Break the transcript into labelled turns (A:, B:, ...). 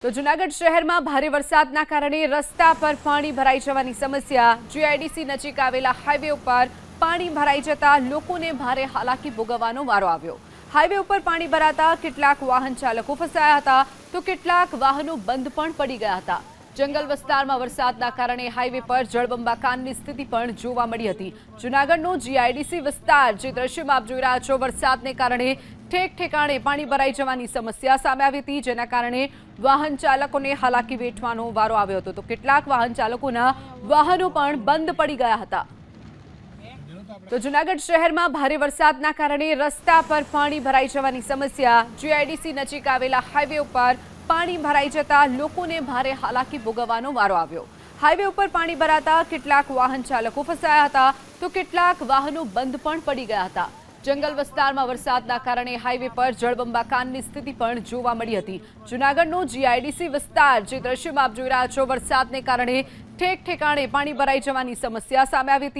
A: તો જૂનાગઢ શહેરમાં ભારે વરસાદના કારણે રસ્તા પર પાણી ભરાઈ જવાની સમસ્યા। જીઆઈડીસી નજીક આવેલા હાઈવે ઉપર પાણી ભરાઈ જતા લોકોને ભારે હાલાકી ભોગવવાનો વારો આવ્યો। હાઈવે ઉપર પાણી ભરાતા કેટલાક વાહન ચાલકો ફસાયા હતા તો કેટલાક વાહનો બંધ પણ પડી ગયા હતા। જંગલ વિસ્તારમાં વરસાદના કારણે હાઈવે પર જળબંબાકારની સ્થિતિ પણ જોવા મળી હતી। જૂનાગઢનો જીઆઈડીસી વિસ્તાર જે દ્રશ્યમાં આપ જોઈ રહ્યા છો, વરસાદને કારણે ઠેક ઠેકાણે પાણી ભરાઈ જવાની સમસ્યા સામે આવી હતી, જેના કારણે વાહન ચાલકોને હાલાકી વેઠવાનો વારો આવ્યો હતો તો કેટલાક વાહન ચાલકોના વાહનો પણ બંધ પડી ગયા હતા। તો જૂનાગઢ શહેરમાં ભારે વરસાદના કારણે રસ્તા પર પાણી ભરાઈ જવાની સમસ્યા। જીઆઈડીસી નજીક આવેલા હાઈવે ઉપર પાણી ભરાઈ જતા લોકોને ભારે હાલાકી ભોગવવાનો વારો આવ્યો। હાઈવે ઉપર પાણી ભરાતા કેટલાક વાહન ચાલકો ફસાયા હતા તો કેટલાક વાહનો બંધ પણ પડી ગયા હતા। જંગલ વિસ્તારમાં વરસાદના કારણે હાઈવે પર જળબંબાકારની સ્થિતિ પણ જોવા મળી હતી। જૂનાગઢનો જીઆઈડીસી વિસ્તાર જે દ્રશ્યમાં આપ જોઈ રહ્યા છો, વરસાદને કારણે ઠેક ઠેકાણે પાણી ભરાઈ જવાની સમસ્યા સામે આવી હતી।